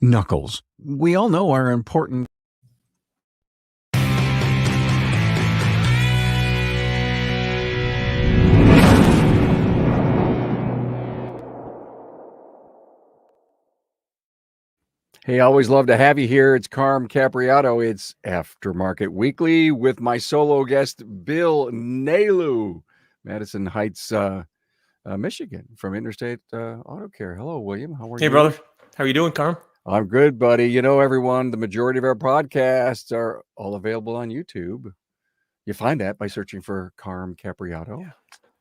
Knuckles, we all know are important. Hey, always love to have you here. It's Carm Capriato. It's Aftermarket Weekly with my solo guest, Bill Nalu, Madison Heights, Michigan, from Interstate Auto Care. Hello, William. How are you? Hey, brother. How are you doing, Carm? I'm good, buddy. You know, everyone, the majority of our podcasts are all available on YouTube. You find that by searching for Carm Capriato. Yeah.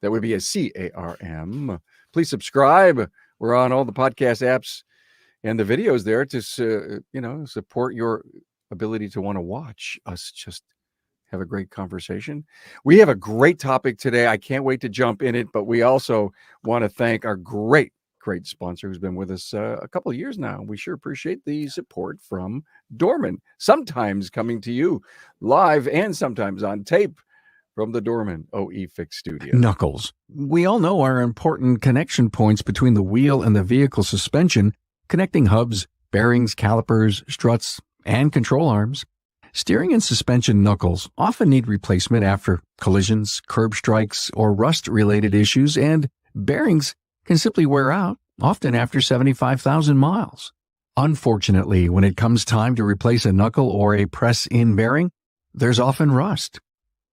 That would be a C-A-R-M. Please subscribe. We're on all the podcast apps and the videos there to, support your ability to want to watch us just have a great conversation. We have a great topic today. I can't wait to jump in it, but we also want to thank our great sponsor who's been with us a couple of years now. We sure appreciate the support from Dorman, sometimes coming to you live and sometimes on tape from the Dorman OE Fix studio. Knuckles, we all know are important connection points between the wheel and the vehicle suspension, connecting hubs, bearings, calipers, struts, and control arms. Steering and suspension knuckles often need replacement after collisions, curb strikes, or rust-related issues, and bearings can simply wear out, often after 75,000 miles. Unfortunately, when it comes time to replace a knuckle or a press-in bearing, there's often rust.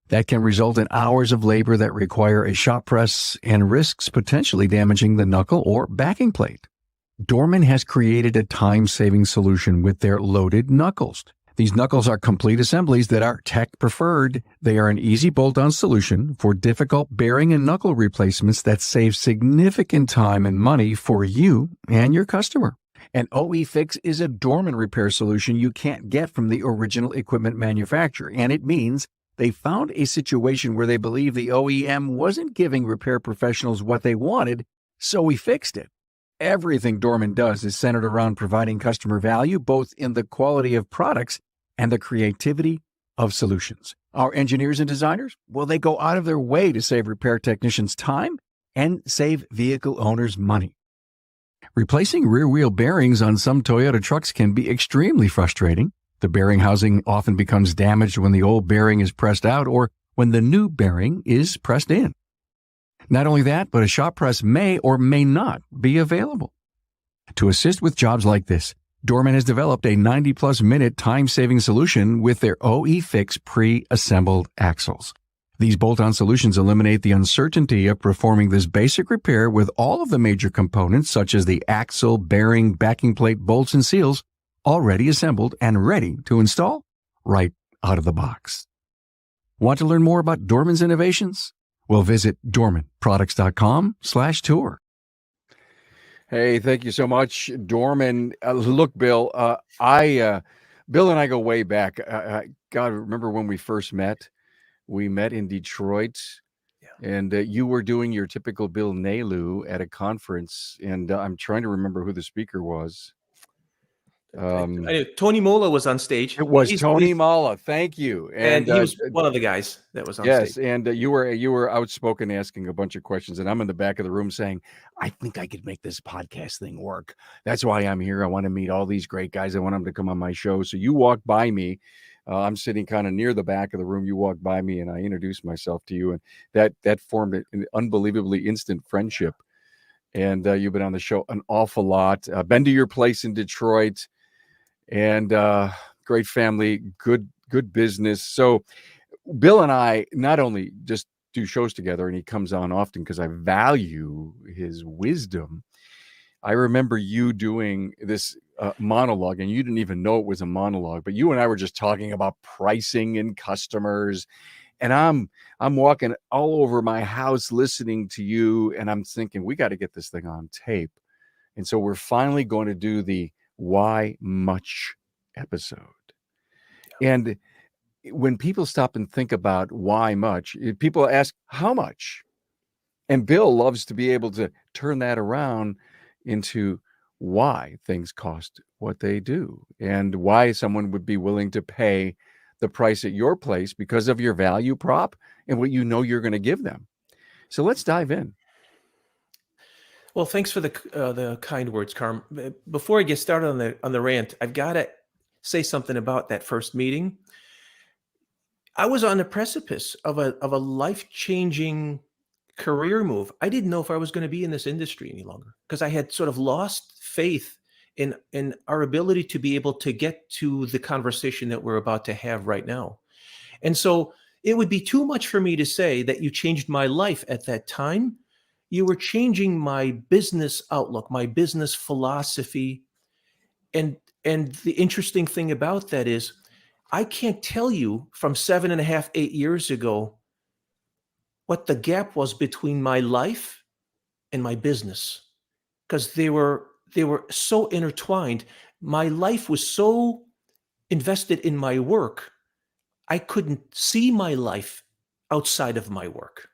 That can result in hours of labor that require a shop press and risks potentially damaging the knuckle or backing plate. Dorman has created a time-saving solution with their loaded knuckles. These knuckles are complete assemblies that are tech-preferred. They are an easy bolt-on solution for difficult bearing and knuckle replacements that save significant time and money for you and your customer. An OE Fix is a Dorman repair solution you can't get from the original equipment manufacturer, and it means they found a situation where they believe the OEM wasn't giving repair professionals what they wanted, so we fixed it. Everything Dorman does is centered around providing customer value, both in the quality of products and the creativity of solutions. Our engineers and designers, well, they go out of their way to save repair technicians time and save vehicle owners money. Replacing rear-wheel bearings on some Toyota trucks can be extremely frustrating. The bearing housing often becomes damaged when the old bearing is pressed out or when the new bearing is pressed in. Not only that, but a shop press may or may not be available. To assist with jobs like this, Dorman has developed a 90-plus minute time-saving solution with their OE Fix pre-assembled axles. These bolt-on solutions eliminate the uncertainty of performing this basic repair with all of the major components such as the axle, bearing, backing plate, bolts, and seals already assembled and ready to install right out of the box. Want to learn more about Dorman's innovations? Well, visit dormanproducts.com/tour. Hey, thank you so much, Dorman. Look, Bill, Bill and I go way back. God, remember when we first met? We met in Detroit, and you were doing your typical Bill Nalu at a conference, and I'm trying to remember who the speaker was. Tony Mola was on stage. It was Tony Mola. Thank you. And he was one of the guys that was on stage. Yes, and you were outspoken, asking a bunch of questions, and I'm in the back of the room saying, I think I could make this podcast thing work. That's why I'm here. I want to meet all these great guys. I want them to come on my show. So you walked by me. I'm sitting kind of near the back of the room. You walked by me, and I introduced myself to you, and that formed an unbelievably instant friendship. And you've been on the show an awful lot. Been to your place in Detroit. And great family, good business. So Bill and I not only just do shows together, and he comes on often because I value his wisdom. I remember you doing this monologue, and you didn't even know it was a monologue, but you and I were just talking about pricing and customers. And I'm walking all over my house listening to you, and I'm thinking, we got to get this thing on tape. And so we're finally going to do the Why Much episode. And when people stop and think about why much, people ask how much. And Bill loves to be able to turn that around into why things cost what they do and why someone would be willing to pay the price at your place because of your value prop and what you know you're going to give them. So let's dive in. Well, thanks for the kind words, Carm. Before I get started on the rant, I've got to say something about that first meeting. I was on the precipice of a life-changing career move. I didn't know if I was going to be in this industry any longer because I had sort of lost faith in our ability to be able to get to the conversation that we're about to have right now. And so it would be too much for me to say that you changed my life at that time. You were changing my business outlook, my business philosophy. And the interesting thing about that is I can't tell you from 7.5, 8 years ago what the gap was between my life and my business, because they were so intertwined. My life was so invested in my work, I couldn't see my life outside of my work.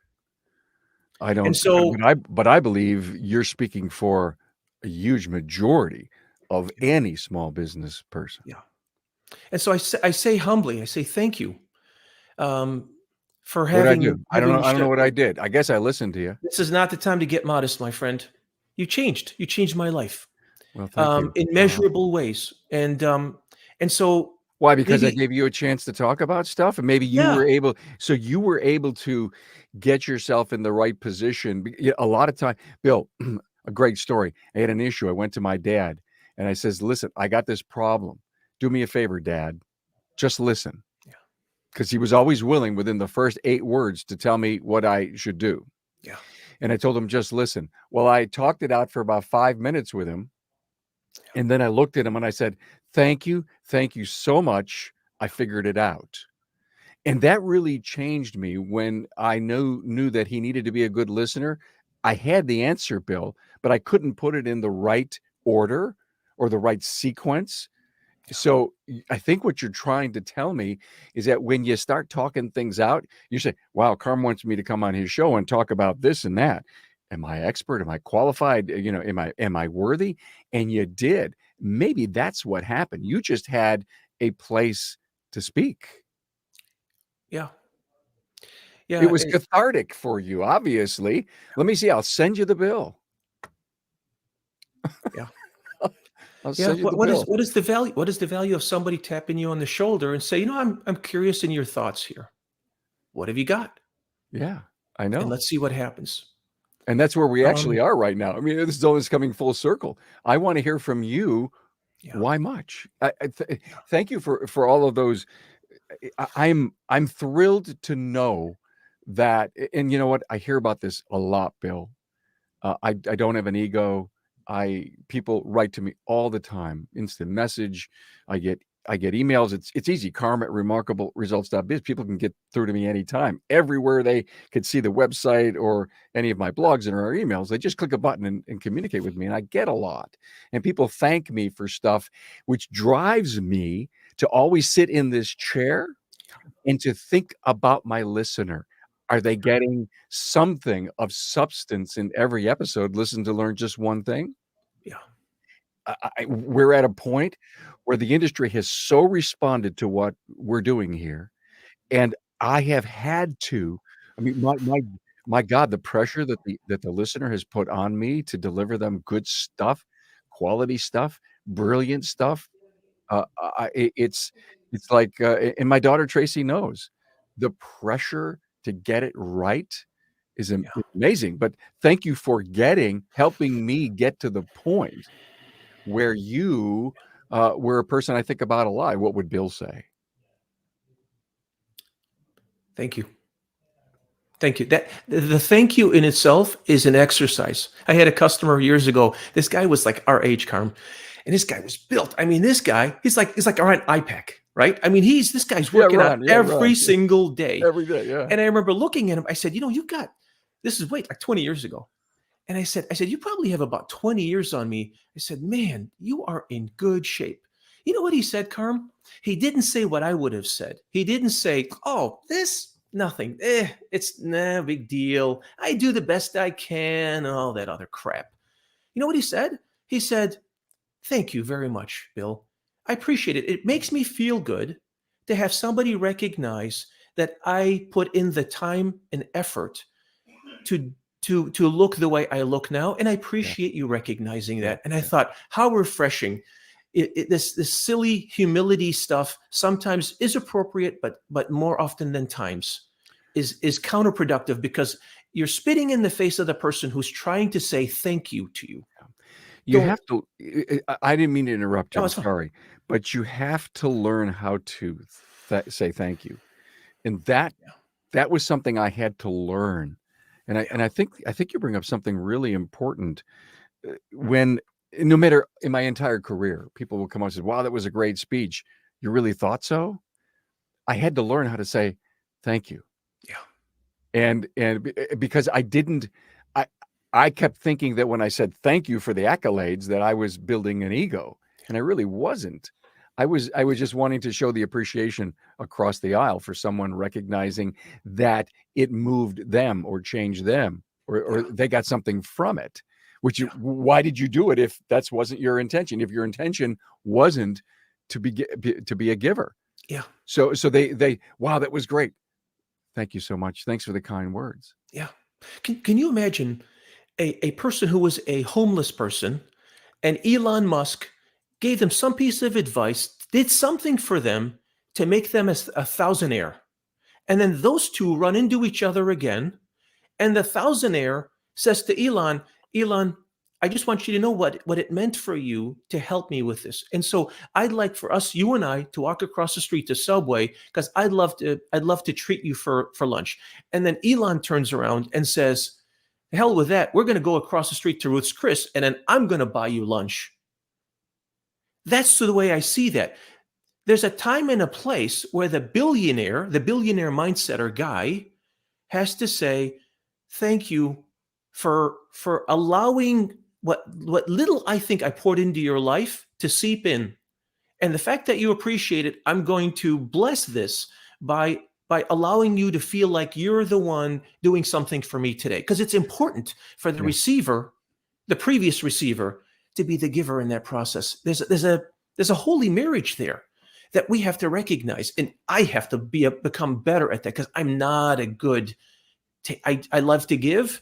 I don't, And so, but I believe you're speaking for a huge majority of any small business person. yeah. And so I say humbly, I say thank you for What'd I do? having I don't know. I don't know shut. what I did. I guess I listened to you. This is not the time to get modest, my friend. You changed. You changed my life Well, thank you. in measurable ways. And so Why? Because I maybe, gave you a chance to talk about stuff, and maybe you yeah, were able. So you were able to get yourself in the right position. A lot of time, Bill. A great story. I had an issue. I went to my dad, and I says, "Listen, I got this problem. Do me a favor, Dad. Just listen." Yeah. Because he was always willing within the first 8 words to tell me what I should do. yeah, And I told him, just listen. Well, I talked it out for about 5 minutes with him. And then I looked at him and I said, thank you. Thank you so much. I figured it out. And that really changed me when I knew that he needed to be a good listener. I had the answer, Bill, but I couldn't put it in the right order or the right sequence. So I think what you're trying to tell me is that when you start talking things out, you say, wow, Carm wants me to come on his show and talk about this and that. Am I expert? Am I qualified? Am I worthy? And you did. Maybe that's what happened. You just had a place to speak. yeah, It yeah. was cathartic for you, obviously. Let me see. I'll send you the bill. Yeah. I'll Yeah. send you the What bill. is the value? What is the value of somebody tapping you on the shoulder and say, I'm curious in your thoughts here. What have you got? Yeah, I And know. let's see what happens. And that's where we Um, actually are right now. I mean, this is always coming full circle. I want to hear from you. yeah, Why much? yeah, Thank you for all of those. I'm thrilled to know that, and you know what? I hear about this a lot, Bill. I don't have an ego. People write to me all the time, instant message. I get emails. It's easy. Carm at remarkableresults.biz. People can get through to me anytime. Everywhere they could see the website or any of my blogs and or emails, they just click a button and communicate with me. And I get a lot. And people thank me for stuff, which drives me to always sit in this chair and to think about my listener. Are they getting something of substance in every episode? Listen to learn just one thing. yeah, We're at a point where the industry has so responded to what we're doing here, and I have had to. I mean, my God, the pressure that the listener has put on me to deliver them good stuff, quality stuff, brilliant stuff. It's like, and my daughter Tracy knows the pressure to get it right is yeah. amazing. But thank you for helping me get to the point where you were a person I think about a lot. What would Bill say? Thank you. Thank you. That the thank you in itself is an exercise. I had a customer years ago. This guy was like our age, Carm, and this guy was built. I mean, this guy, he's like Ron IPAC, right? I mean, this guy's Yeah, working out Ron. Yeah, Ron. every single day. Every day. Yeah. And I remember looking at him. I said, you've got this is like 20 years ago. And I said, you probably have about 20 years on me. I said, man, you are in good shape. You know what he said, Carm? He didn't say what I would have said. He didn't say, oh, nothing. It's no big deal. I do the best I can, all that other crap. You know what he said? He said, thank you very much, Bill. I appreciate it. It makes me feel good to have somebody recognize that I put in the time and effort to to look the way I look now. And I appreciate you recognizing that. And I thought, how refreshing. This silly humility stuff sometimes is appropriate, but more often than times is counterproductive, because you're spitting in the face of the person who's trying to say thank you to you. You have to. I didn't mean to interrupt you. No, I'm it's fine. sorry, but you have to learn how to say thank you, and that was something I had to learn. And I think you bring up something really important. When no matter in my entire career, people will come up and say, "Wow, that was a great speech. You really thought so?" I had to learn how to say thank you. Yeah. And because I kept thinking that when I said thank you for the accolades, that I was building an ego, and I really wasn't. I was just wanting to show the appreciation across the aisle for someone recognizing that it moved them or changed them, or they got something from it. Why did you do it if that wasn't your intention? If your intention wasn't to be a giver? Yeah. So they wow, that was great. Thank you so much. Thanks for the kind words. Yeah. Can you imagine a person who was a homeless person, and Elon Musk gave them some piece of advice, did something for them to make them a thousandaire. And then those two run into each other again. And the thousandaire says to Elon, I just want you to know what it meant for you to help me with this. And so I'd like for us, you and I, to walk across the street to Subway, because I'd love to treat you for lunch. And then Elon turns around and says, hell with that. We're going to go across the street to Ruth's Chris, and then I'm going to buy you lunch. That's the way I see that. There's a time and a place where the billionaire mindsetter guy has to say, thank you for allowing what little I think I poured into your life to seep in. And the fact that you appreciate it, I'm going to bless this by allowing you to feel like you're the one doing something for me today. Because it's important for the receiver, the previous receiver, to be the giver in that process. There's a holy marriage there that we have to recognize. And I have to become better at that, because I'm not a good, I love to give.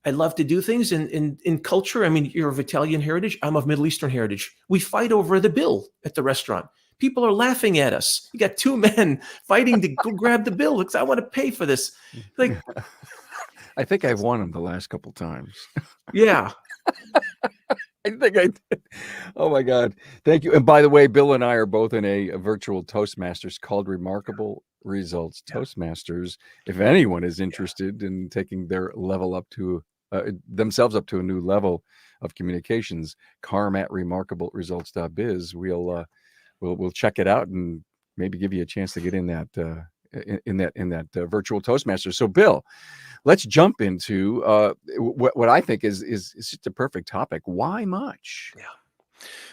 I love to do things in culture. I mean, you're of Italian heritage. I'm of Middle Eastern heritage. We fight over the bill at the restaurant. People are laughing at us. You got two men fighting to go grab the bill because I want to pay for this. Like, I think I've won them the last couple times. Yeah. I think I did. Oh my God. Thank you. And by the way, Bill and I are both in a virtual Toastmasters called Remarkable Results Toastmasters. If anyone is interested in taking their level up to themselves up to a new level of communications, Carm at remarkableresults.biz. We'll check it out and maybe give you a chance to get in that virtual Toastmasters. So Bill, let's jump into what I think is just a perfect topic. Why much? Yeah.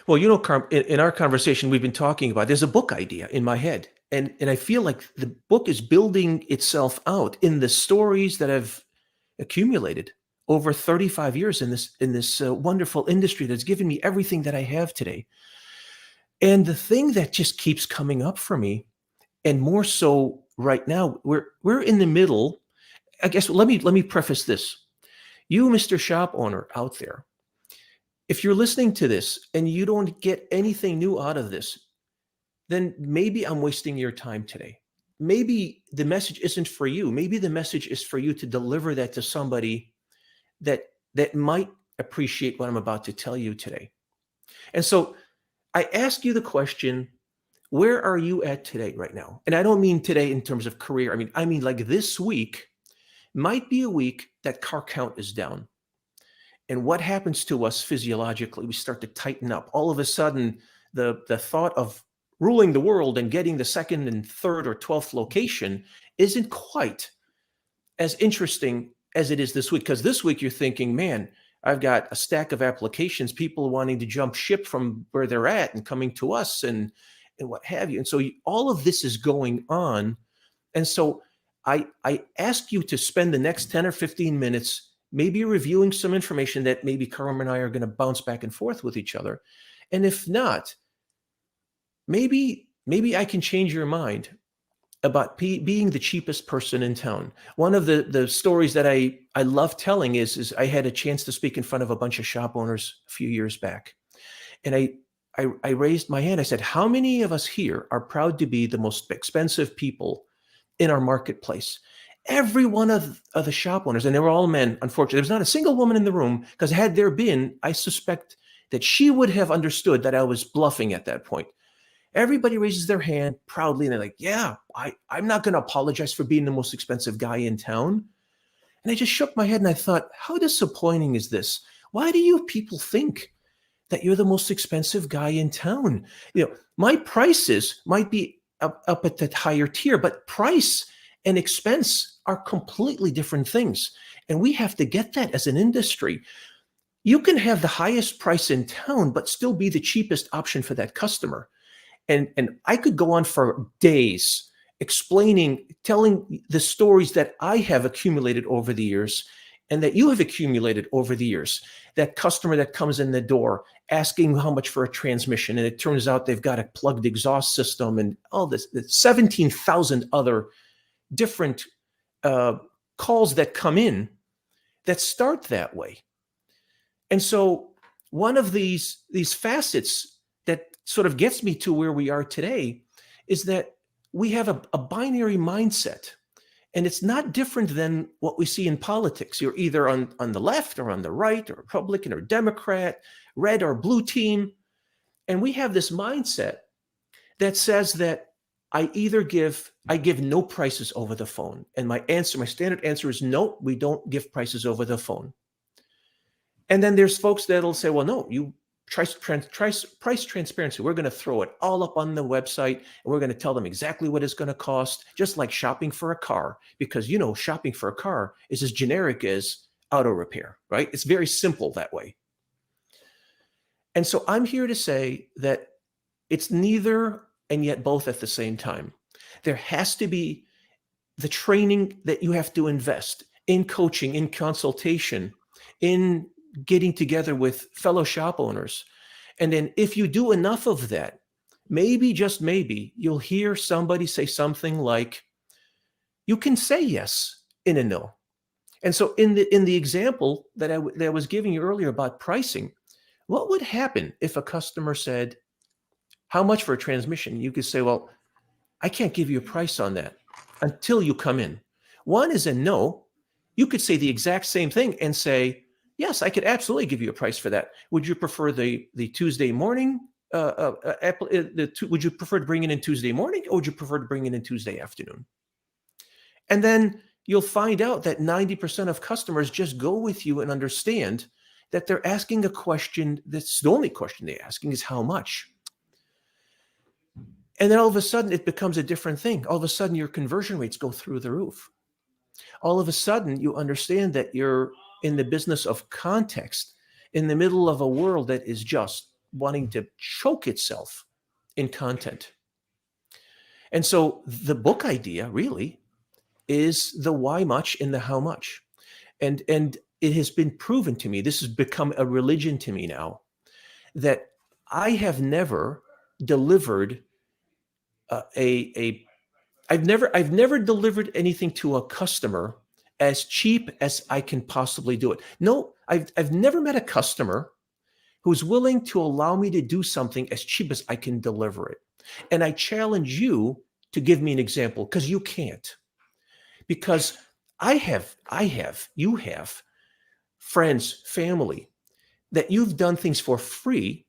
Well, Carm, in our conversation, we've been talking about, there's a book idea in my head. And I feel like the book is building itself out in the stories that have accumulated over 35 years in this wonderful industry that's given me everything that I have today. And the thing that just keeps coming up for me, and more so right now, we're in the middle. I guess let me preface this. You, Mr. Shop owner out there, if you're listening to this and you don't get anything new out of this, then maybe I'm wasting your time today. Maybe the message isn't for you. Maybe the message is for you to deliver that to somebody that might appreciate what I'm about to tell you today. And so I ask you the question, where are you at today right now? And I don't mean today in terms of career. I mean like this week might be a week that car count is down. And what happens to us physiologically? We start to tighten up. All of a sudden, the thought of ruling the world and getting the second and third or 12th location isn't quite as interesting as it is this week. Because this week you're thinking, man, I've got a stack of applications, people wanting to jump ship from where they're at and coming to us and what have you. And so all of this is going on. And so I ask you to spend the next 10 or 15 minutes maybe reviewing some information that maybe Carm and I are going to bounce back and forth with each other. And if not, maybe I can change your mind about being the cheapest person in town. One of the stories that I love telling is I had a chance to speak in front of a bunch of shop owners a few years back. And I raised my hand. I said, how many of us here are proud to be the most expensive people in our marketplace? Every one of the shop owners, and they were all men, unfortunately, there was not a single woman in the room, because had there been, I suspect that she would have understood that I was bluffing at that point. Everybody raises their hand proudly, and they're like, yeah, I'm not going to apologize for being the most expensive guy in town. And I just shook my head and I thought, how disappointing is this? Why do you people think that you're the most expensive guy in town? My prices might be up at that higher tier, but price and expense are completely different things. And we have to get that as an industry. You can have the highest price in town, but still be the cheapest option for that customer. And I could go on for days telling the stories that I have accumulated over the years and that you have accumulated over the years. That customer that comes in the door asking how much for a transmission, and it turns out they've got a plugged exhaust system and all this, 17,000 other different calls that come in that start that way. And so one of these facets that sort of gets me to where we are today is that we have a binary mindset. And it's not different than what we see in politics. You're either on the left or on the right, or Republican or Democrat, red or blue team. And we have this mindset that says that I give no prices over the phone. And my standard answer is no, we don't give prices over the phone. And then there's folks that'll say, well, no, you price transparency. We're going to throw it all up on the website, and we're going to tell them exactly what it's going to cost, just like shopping for a car, because shopping for a car is as generic as auto repair, right? It's very simple that way. And so I'm here to say that it's neither and yet both at the same time. There has to be the training that you have to invest in, coaching, in consultation, in getting together with fellow shop owners. And then if you do enough of that, maybe, just maybe, you'll hear somebody say something like, you can say yes in a no. And so in the example that I was giving you earlier about pricing, what would happen if a customer said, how much for a transmission? You could say, well, I can't give you a price on that until you come in. One is a no. You could say the exact same thing and say, yes, I could absolutely give you a price for that. Would you prefer the Tuesday morning? Would you prefer to bring it in Tuesday morning, or would you prefer to bring it in Tuesday afternoon? And then you'll find out that 90% of customers just go with you and understand that they're asking a question that's the only question they're asking is how much. And then all of a sudden it becomes a different thing. All of a sudden your conversion rates go through the roof. All of a sudden you understand that you're in the business of context in the middle of a world that is just wanting to choke itself in content. And so the book idea really is the why much and the how much. And it has been proven to me, this has become a religion to me now, that I have never delivered I've never delivered anything to a customer as cheap as I can possibly do it. No, I've never met a customer who's willing to allow me to do something as cheap as I can deliver it. And I challenge you to give me an example, because you can't. Because you have friends, family, that you've done things for free,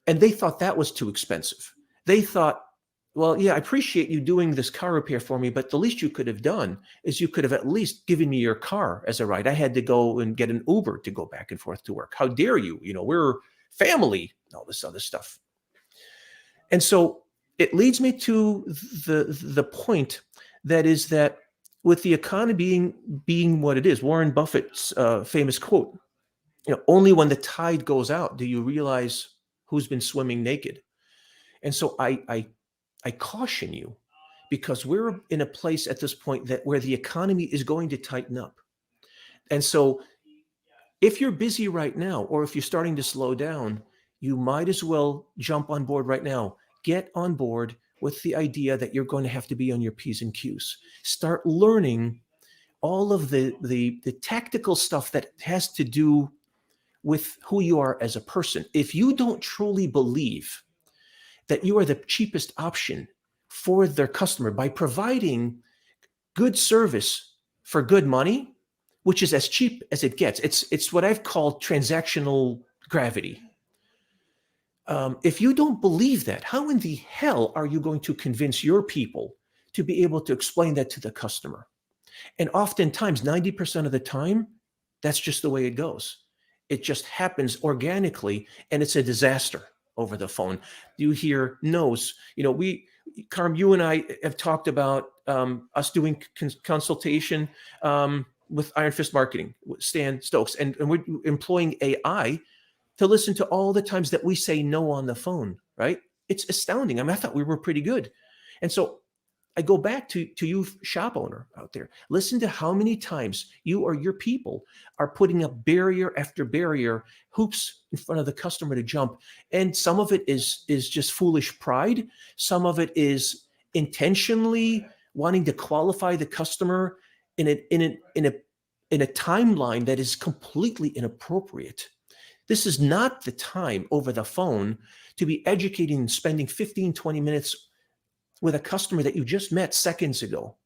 and they thought that was too expensive. They thought, well, yeah, I appreciate you doing this car repair for me, but the least you could have done is you could have at least given me your car as a ride. I had to go and get an Uber to go back and forth to work. How dare you? We're family, all this other stuff. And so it leads me to the point that is that with the economy being what it is, Warren Buffett's famous quote, only when the tide goes out do you realize who's been swimming naked. And so I caution you, because we're in a place at this point where the economy is going to tighten up. And so if you're busy right now, or if you're starting to slow down, you might as well jump on board right now. Get on board with the idea that you're going to have to be on your P's and Q's. Start learning all of the tactical stuff that has to do with who you are as a person. If you don't truly believe that you are the cheapest option for their customer by providing good service for good money, which is as cheap as it gets. It's what I've called transactional gravity. If you don't believe that, how in the hell are you going to convince your people to be able to explain that to the customer? And oftentimes, 90% of the time, that's just the way it goes. It just happens organically, and it's a disaster over the phone. You hear no's. Carm, you and I have talked about us doing consultation with Iron Fist Marketing, Stan Stokes, and we're employing AI to listen to all the times that we say no on the phone, right? It's astounding. I thought we were pretty good. And so I go back to you, shop owner out there. Listen to how many times you or your people are putting up barrier after barrier, hoops in front of the customer to jump. And some of it is just foolish pride. Some of it is intentionally wanting to qualify the customer in a timeline that is completely inappropriate. This is not the time over the phone to be educating and spending 15, 20 minutes with a customer that you just met seconds ago.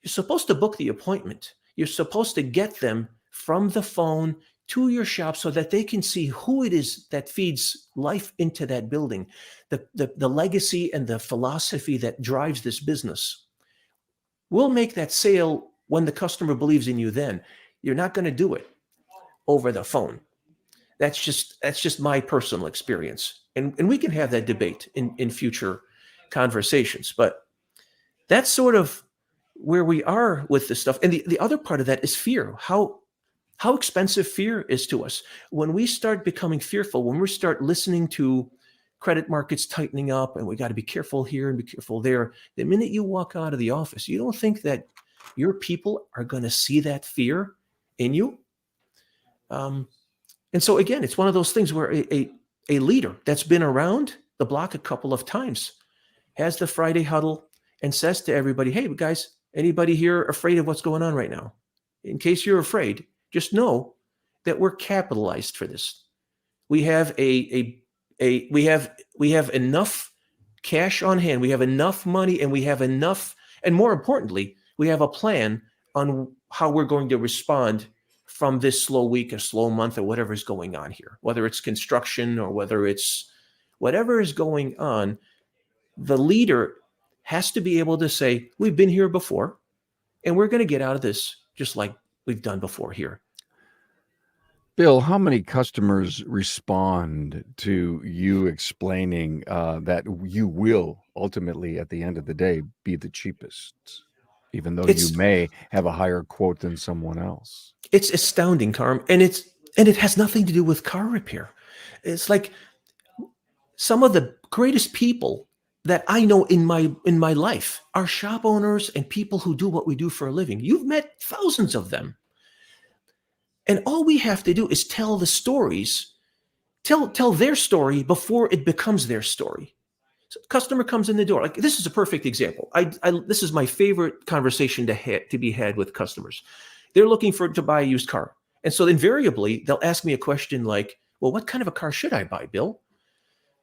You're supposed to book the appointment. You're supposed to get them from the phone to your shop so that they can see who it is that feeds life into that building, the legacy and the philosophy that drives this business. We'll make that sale when the customer believes in you then. You're not going to do it over the phone. That's just my personal experience. And we can have that debate in future conversations, but that's sort of where we are with this stuff. And the other part of that is fear. How expensive fear is to us. When we start becoming fearful, when we start listening to credit markets tightening up and we got to be careful here and be careful there, the minute you walk out of the office, you don't think that your people are going to see that fear in you. And so again, it's one of those things where a leader that's been around the block a couple of times has the Friday huddle and says to everybody, hey, guys, anybody here afraid of what's going on right now? In case you're afraid, just know that we're capitalized for this. We have we have enough cash on hand. We have enough money, and we have enough, and more importantly, we have a plan on how we're going to respond from this slow week, a slow month, or whatever is going on here, whether it's construction or whether it's whatever is going on. The leader has to be able to say, we've been here before, and we're going to get out of this just like we've done before here. Bill, how many customers respond to you explaining that you will ultimately, at the end of the day, be the cheapest, even though you may have a higher quote than someone else? It's astounding, Carm, and it has nothing to do with car repair. It's like some of the greatest people that I know in my life are shop owners and people who do what we do for a living. You've met thousands of them. And all we have to do is tell the stories, tell their story before it becomes their story. So customer comes in the door. Like, this is a perfect example. This is my favorite conversation to be had with customers. They're looking to buy a used car. And so invariably, they'll ask me a question like, well, what kind of a car should I buy, Bill?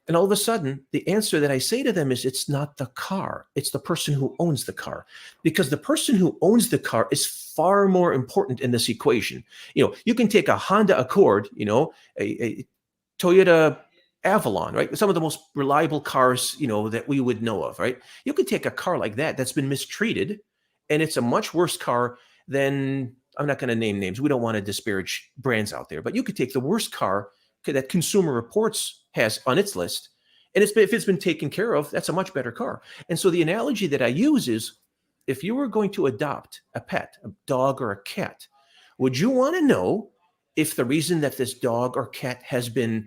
And all of a sudden, the answer that I say to them is, it's not the car. It's the person who owns the car. Because the person who owns the car is far more important in this equation. You can take a Honda Accord, a Toyota Avalon, right? Some of the most reliable cars, that we would know of, right? You could take a car like that that's been mistreated, and it's a much worse car than, I'm not going to name names. We don't want to disparage brands out there, but you could take the worst car that Consumer Reports has on its list, and if it's been taken care of, that's a much better car. And so the analogy that I use is, if you were going to adopt a pet, a dog or a cat, would you want to know if the reason that this dog or cat has been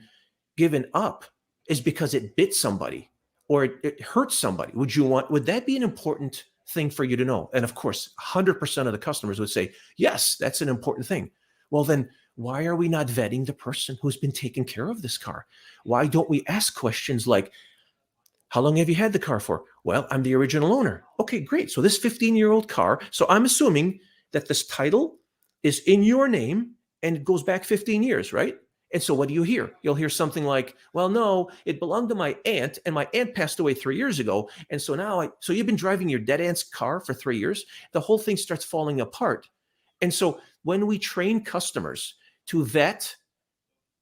given up is because it bit somebody or it hurt somebody? Would that be an important thing for you to know? And of course, 100% of the customers would say, yes, that's an important thing. Well, then why are we not vetting the person who's been taking care of this car? Why don't we ask questions like, How long have you had the car for? Well, I'm the original owner. Okay, great. So this 15-year-old car, so I'm assuming that this title is in your name and it goes back 15 years, right? And so what do you hear? You'll hear something like, well, no, it belonged to my aunt and my aunt passed away 3 years ago. And so now so you've been driving your dead aunt's car for 3 years. The whole thing starts falling apart. And so when we train customers to vet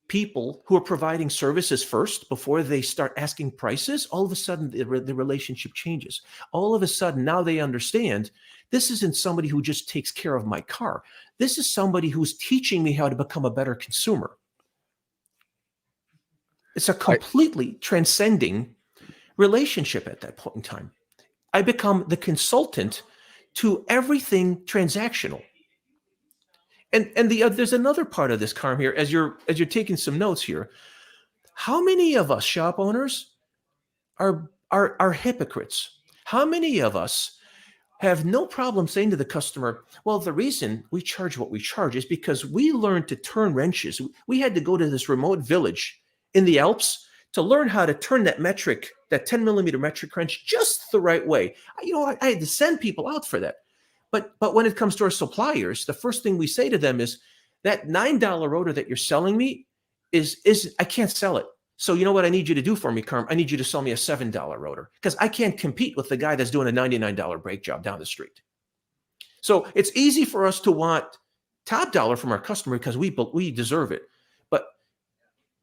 people who are providing services first before they start asking prices, all of a sudden the relationship changes. All of a sudden now they understand this isn't somebody who just takes care of my car. This is somebody who's teaching me how to become a better consumer. It's a completely transcending relationship at that point in time. I become the consultant to everything transactional. And there's another part of this, Carm, here, as you're taking some notes here. How many of us shop owners are hypocrites? How many of us have no problem saying to the customer, well, the reason we charge what we charge is because we learned to turn wrenches. We had to go to this remote village in the Alps to learn how to turn that 10 millimeter metric wrench just the right way. I had to send people out for that. But when it comes to our suppliers, the first thing we say to them is that $9 rotor that you're selling me is I can't sell it. So you know what I need you to do for me, Carm? I need you to sell me a $7 rotor because I can't compete with the guy that's doing a $99 brake job down the street. So it's easy for us to want top dollar from our customer because we deserve it.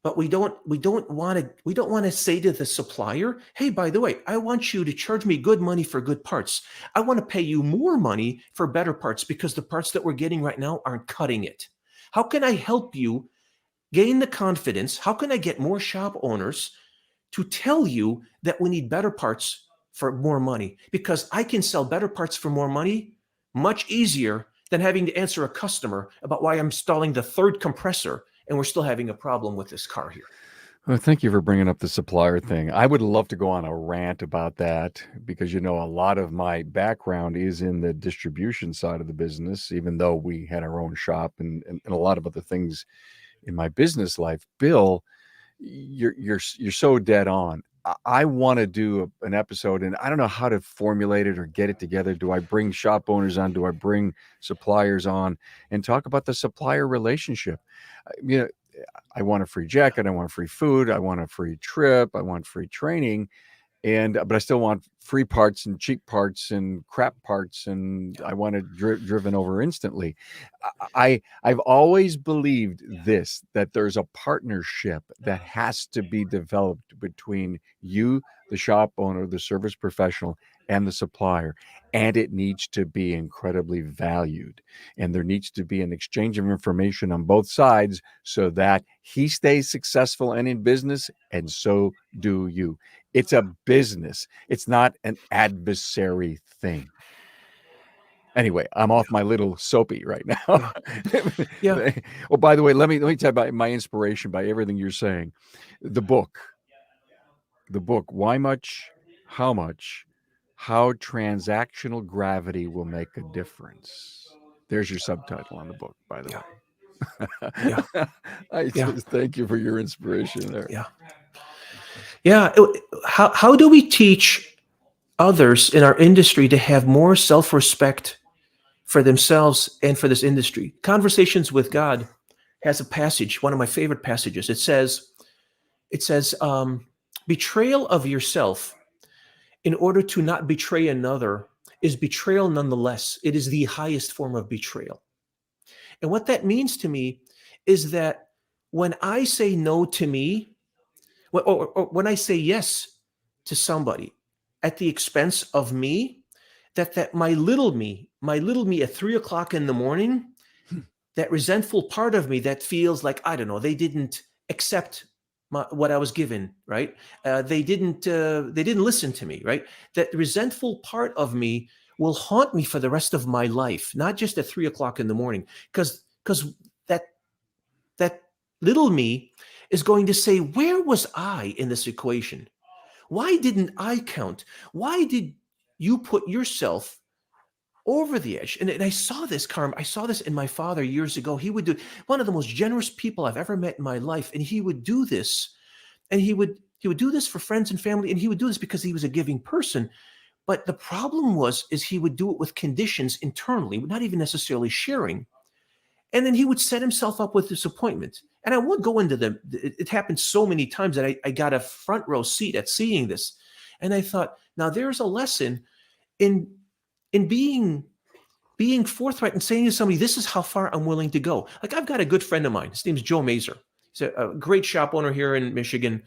But we don't want to say to the supplier, hey, by the way, I want you to charge me good money for good parts. I want to pay you more money for better parts because the parts that we're getting right now aren't cutting it. How can I help you gain the confidence? How can I get more shop owners to tell you that we need better parts for more money? Because I can sell better parts for more money much easier than having to answer a customer about why I'm installing the third compressor and we're still having a problem with this car here. Well, thank you for bringing up the supplier thing. I would love to go on a rant about that because, a lot of my background is in the distribution side of the business, even though we had our own shop and a lot of other things in my business life. Bill, you're so dead on. I want to do an episode, and I don't know how to formulate it or get it together. Do I bring shop owners on? Do I bring suppliers on and talk about the supplier relationship? I want a free jacket. I want free food. I want a free trip. I want free training. But I still want free parts and cheap parts and crap parts, and I want it driven over instantly. I've always believed that there's a partnership that has to be developed between you, the shop owner, the service professional, and the supplier, and it needs to be incredibly valued. And there needs to be an exchange of information on both sides so that he stays successful and in business, and so do you. It's a business. It's not an adversary thing. Anyway, I'm off my little soapy right now. Yeah. Oh, by the way, let me tell you about my inspiration by everything you're saying. The book, Why Much, How Much, How Transactional Gravity Will Make a Difference. There's your subtitle on the book, by the way. I just thank you for your inspiration there. Yeah. How do we teach others in our industry to have more self-respect for themselves and for this industry? Conversations with God has a passage, one of my favorite passages. It says, betrayal of yourself in order to not betray another is betrayal nonetheless. It is the highest form of betrayal. And what that means to me is that when I say no to me, or when I say yes to somebody at the expense of me, that my little me at 3 o'clock in the morning, that resentful part of me that feels like, I don't know, they didn't accept what I was given, right? They didn't listen to me, right? That resentful part of me will haunt me for the rest of my life, not just at 3 o'clock in the morning, because that little me is going to say, where was I in this equation? Why didn't I count? Why did you put yourself over the edge? And I saw this, Carm. I saw this in my father years ago. He would do, one of the most generous people I've ever met in my life. And he would do this. And he would He would do this for friends and family, and he would do this because he was a giving person. But the problem is he would do it with conditions internally, not even necessarily sharing. And then he would set himself up with disappointment. And I won't go into it happened so many times that I got a front row seat at seeing this. And I thought, now there's a lesson in being forthright and saying to somebody, this is how far I'm willing to go. Like, I've got a good friend of mine. His name's Joe Mazer. He's a great shop owner here in Michigan.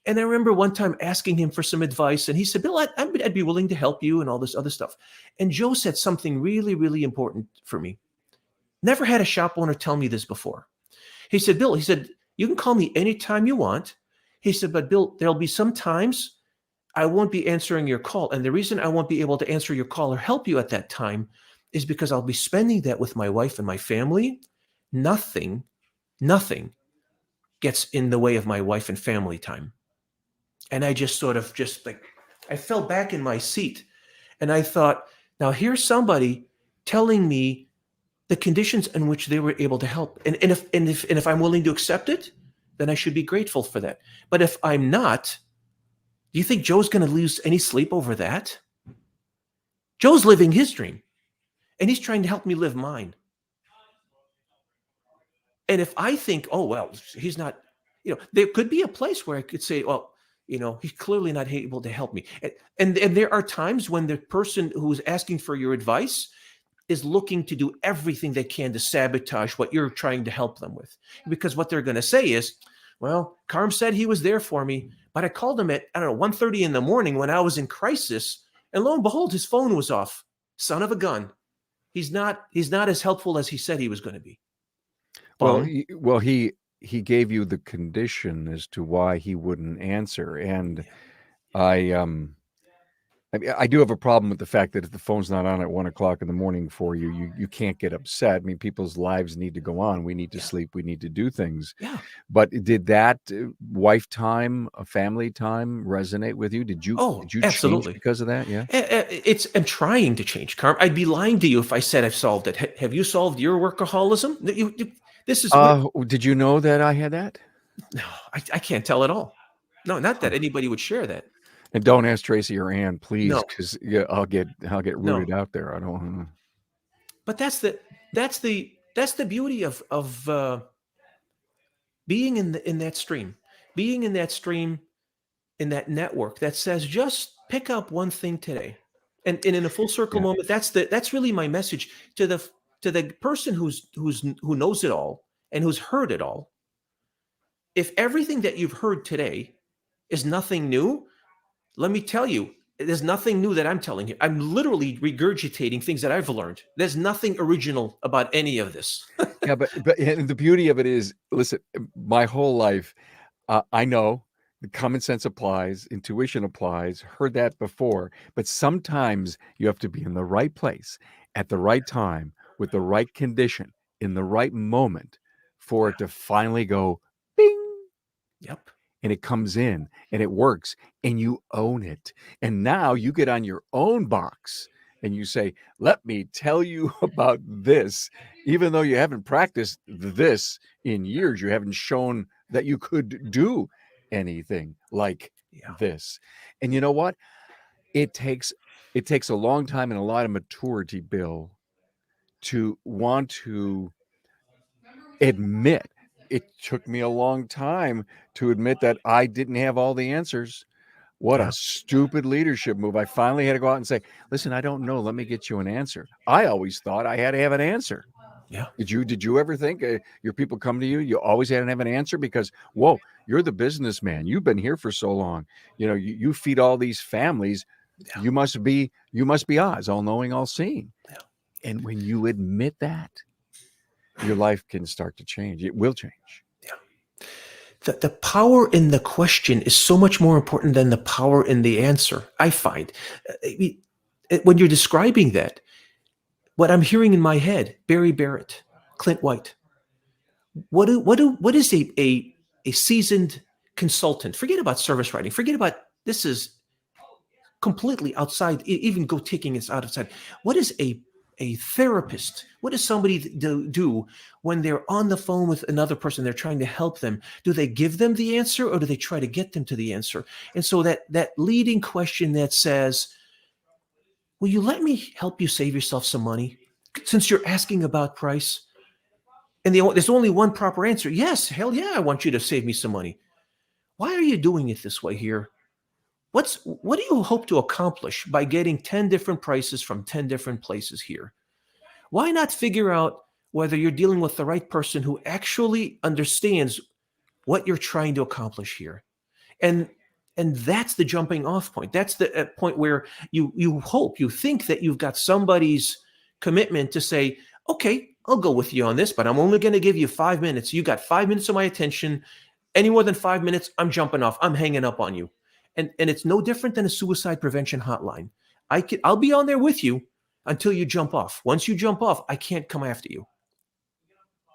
And I remember one time asking him for some advice, and he said, Bill, I'd be willing to help you and all this other stuff. And Joe said something really, really important for me. Never had a shop owner tell me this before. He said, Bill, you can call me anytime you want. He said, but Bill, there'll be some times I won't be answering your call. And the reason I won't be able to answer your call or help you at that time is because I'll be spending that with my wife and my family. Nothing gets in the way of my wife and family time. And I just sort of I fell back in my seat, and I thought, now here's somebody telling me the conditions in which they were able to help. And if I'm willing to accept it, then I should be grateful for that. But if I'm not, do you think Joe's going to lose any sleep over that? Joe's living his dream, and he's trying to help me live mine. And if I think, oh, well, he's not, there could be a place where I could say, well, he's clearly not able to help me. And there are times when the person who's asking for your advice is looking to do everything they can to sabotage what you're trying to help them with. Because what they're going to say is, well, Carm said he was there for me, but I called him at, 1:30 in the morning when I was in crisis, and lo and behold, his phone was off. Son of a gun. He's not as helpful as he said he was going to be. Well, he gave you the condition as to why he wouldn't answer. And I do have a problem with the fact that if the phone's not on at 1:00 in the morning for you, you can't get upset. I mean, people's lives need to go on. We need to sleep. We need to do things. Yeah. But did that wife time, family time resonate with you? Did you absolutely change because of that? Yeah. I'm trying to change, Carm. I'd be lying to you if I said I've solved it. Have you solved your workaholism? This is. Did you know that I had that? No, I can't tell at all. No, not that anybody would share that. And don't ask Tracy or Ann, please, No. because I'll get rooted out there. I don't want to. But that's the beauty of being in that stream, in that network that says just pick up one thing today, and in a full circle moment. That's really my message to the person who knows it all and who's heard it all. If everything that you've heard today is nothing new, let me tell you, there's nothing new that I'm telling you. I'm literally regurgitating things that I've learned. There's nothing original about any of this. Yeah, but and the beauty of it is, listen, my whole life, I know the common sense applies, intuition applies, heard that before, but sometimes you have to be in the right place at the right time with the right condition in the right moment for it to finally go bing. Yep. And it comes in and it works and you own it. And now you get on your own box and you say, let me tell you about this. Even though you haven't practiced this in years, you haven't shown that you could do anything like this. And you know what? It takes a long time and a lot of maturity, Bill, to want to admit. It took me a long time to admit that I didn't have all the answers. What a stupid leadership move. I finally had to go out and say, listen, I don't know. Let me get you an answer. I always thought I had to have an answer. Yeah. Did you ever think your people come to you? You always had to have an answer because, whoa, you're the businessman. You've been here for so long. You feed all these families. Yeah. You must be Oz, all knowing, all seeing. Yeah. And when you admit that, your life can start to change. It will change. Yeah. The power in the question is so much more important than the power in the answer, I find. When you're describing that, what I'm hearing in my head, Barry Barrett, Clint White, what is a seasoned consultant? Forget about service writing. Forget about, this is completely outside, even go taking this outside. What is a a therapist? What does somebody do when they're on the phone with another person? They're trying to help them. Do they give them the answer, or do they try to get them to the answer? And so that leading question that says, will you let me help you save yourself some money, since you're asking about price? And there's only one proper answer. Yes, hell yeah, I want you to save me some money. Why are you doing it this way here? What do you hope to accomplish by getting 10 different prices from 10 different places here? Why not figure out whether you're dealing with the right person who actually understands what you're trying to accomplish here? And that's the jumping off point. That's the point where you think that you've got somebody's commitment to say, okay, I'll go with you on this, but I'm only going to give you 5 minutes. You got 5 minutes of my attention. Any more than 5 minutes, I'm jumping off. I'm hanging up on you. And it's no different than a suicide prevention hotline. I'll be on there with you until you jump off. Once you jump off, I can't come after you.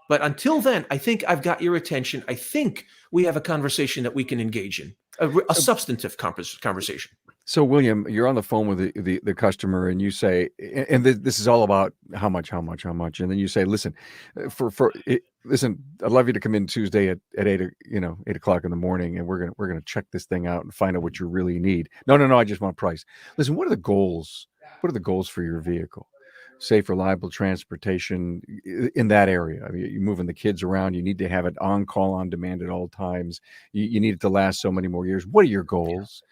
But until then, I think I've got your attention. I think we have a conversation that we can engage in, a substantive conversation. So, William, you're on the phone with the customer, and you say, and this is all about how much, and then you say, listen, listen, I'd love you to come in Tuesday at 8:00 in the morning, and we're gonna check this thing out and find out what you really need. No, I just want price. Listen, what are the goals? What are the goals for your vehicle? Safe, reliable transportation in that area. I mean, you're moving the kids around. You need to have it on call, on demand at all times. You need it to last so many more years. What are your goals?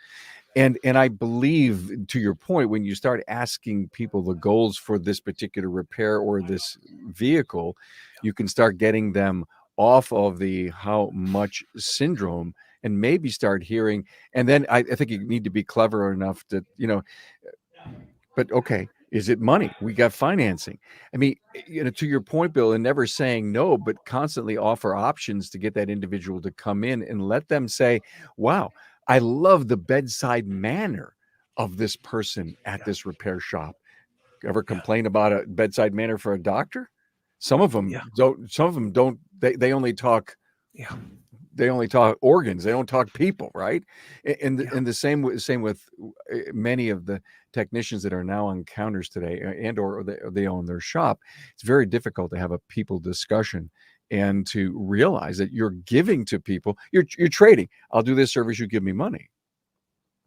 And I believe, to your point, when you start asking people the goals for this particular repair or this vehicle, you can start getting them off of the how much syndrome and maybe start hearing. And then I think you need to be clever enough to, but okay, is it money? We got financing. I mean, to your point, Bill, and never saying no, but constantly offer options to get that individual to come in and let them say, wow, I love the bedside manner of this person at this repair shop. Ever complain about a bedside manner for a doctor? Some of them don't. Some of them don't. They only talk. They only talk organs. They don't talk people, right? And the same with many of the technicians that are now on counters today, and or they own their shop. It's very difficult to have a people discussion and to realize that you're giving to people. You're trading. I'll do this service. You give me money.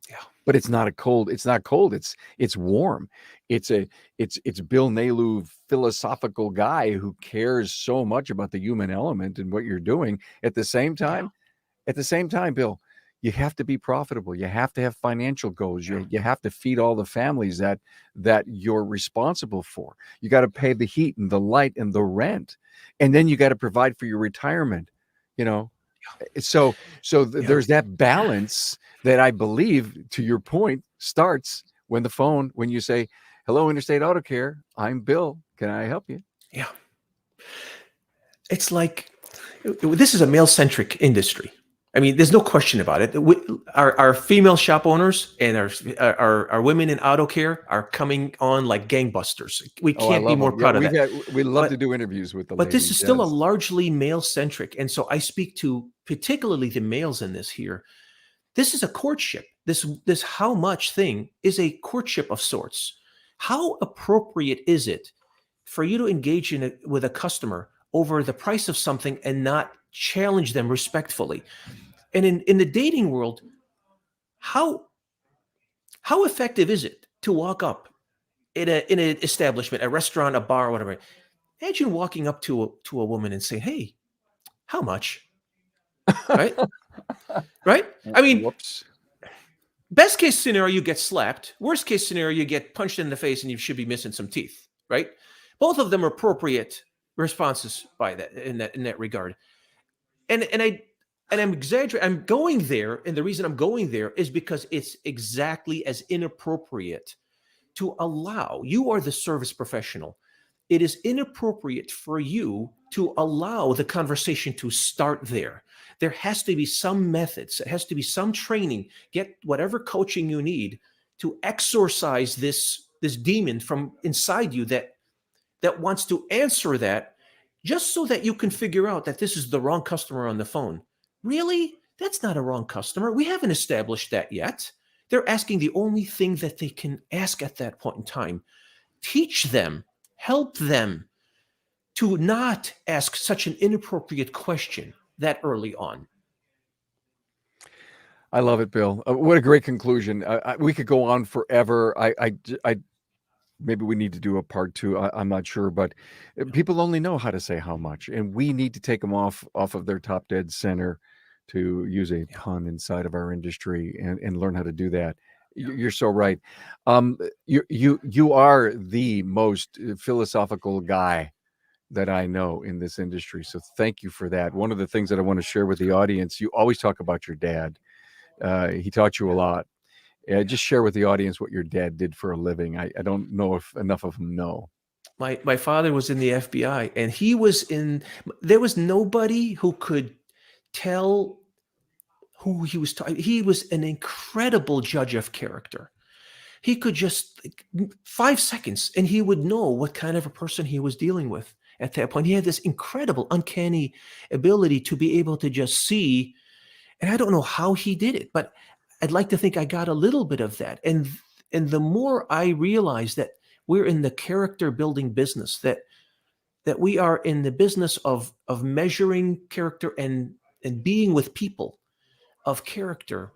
Yeah, but it's not cold. It's warm. It's Bill Nalu, philosophical guy who cares so much about the human element and what you're doing. At the same time, Bill, you have to be profitable. You have to have financial goals. You have to feed all the families that you're responsible for. You got to pay the heat and the light and the rent, and then you got to provide for your retirement. So there's that balance that I believe, to your point, starts when you say, hello, Interstate Auto Care, I'm Bill. Can I help you? Yeah. It's like, this is a male-centric industry. I mean, there's no question about it. Our female shop owners and our women in auto care are coming on like gangbusters. We can't be more proud of that. We love to do interviews with them. But this is still a largely male-centric. And so I speak to particularly the males in this here. This is a courtship. This how much thing is a courtship of sorts. How appropriate is it for you to engage in it with a customer over the price of something and not challenge them respectfully? And in the dating world, how effective is it to walk up in an establishment, a restaurant, a bar, whatever? Imagine walking up to a woman and saying, "Hey, how much?" Right? Right? I mean, whoops. Best case scenario, you get slapped. Worst case scenario, you get punched in the face and you should be missing some teeth. Right? Both of them are appropriate responses by that in that regard. And I'm exaggerating. I'm going there, and the reason I'm going there is because it's exactly as inappropriate to allow. You are the service professional. It is inappropriate for you to allow the conversation to start there. There has to be some methods. There has to be some training. Get whatever coaching you need to exorcise this demon from inside you that wants to answer that, just so that you can figure out that this is the wrong customer on the phone. Really? That's not a wrong customer. We haven't established that yet. They're asking the only thing that they can ask at that point in time. Teach them help them to not ask such an inappropriate question that early on. I love it, Bill. What a great conclusion. We could go on forever. I maybe we need to do a part 2. I'm not sure, but people only know how to say how much, and we need to take them off of their top dead center, to use a pun inside of our industry, and learn how to do that. You're so right. You are the most philosophical guy that I know in this industry. So thank you for that. One of the things that I want to share with the audience, you always talk about your dad. He taught you a lot. Just share with the audience what your dad did for a living. I don't know if enough of them know. My father was in the FBI, and there was nobody who could tell who he was talking. He was an incredible judge of character. He could just 5 seconds and he would know what kind of a person he was dealing with at that point. He had this incredible, uncanny ability to be able to just see. And I don't know how he did it, but I'd like to think I got a little bit of that. And the more I realize that we're in the character building business, that we are in the business of measuring character and being with people of character,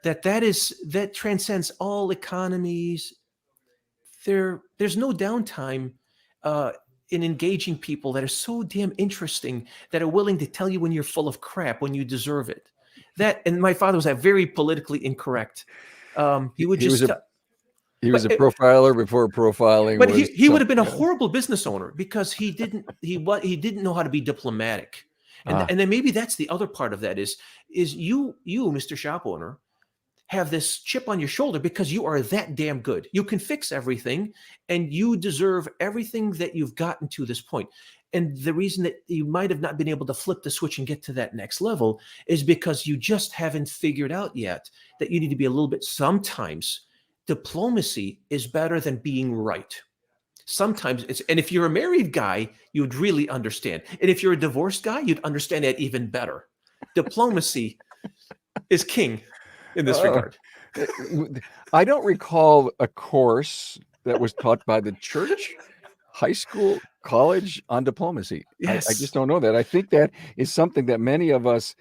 that transcends all economies. There's no downtime in engaging people that are so damn interesting, that are willing to tell you when you're full of crap, when you deserve it. And my father was very politically incorrect. He would just. He was a profiler before profiling. But he would have been a horrible business owner, because he didn't know how to be diplomatic. And then maybe that's the other part of that is you, Mr. Shop Owner, have this chip on your shoulder because you are that damn good. You can fix everything, and you deserve everything that you've gotten to this point. And the reason that you might have not been able to flip the switch and get to that next level is because you just haven't figured out yet that you need to be a little bit. Sometimes diplomacy is better than being right. Sometimes and if you're a married guy, you'd really understand. And if you're a divorced guy, you'd understand that even better. Diplomacy is king in this regard. I don't recall a course that was taught by the church, high school, college on diplomacy. Yes. I just don't know that. I think that is something that many of us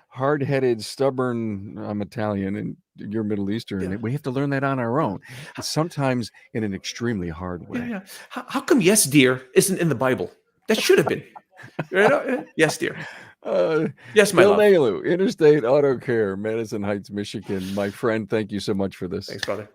hard-headed, stubborn, I'm Italian and you're Middle Eastern, we have to learn that on our own, sometimes in an extremely hard way. Yeah. How come yes, dear isn't in the Bible? That should have been. Yes, dear. Yes, my Bill love. Nalu, Interstate Auto Care, Madison Heights, Michigan. My friend, thank you so much for this. Thanks, brother.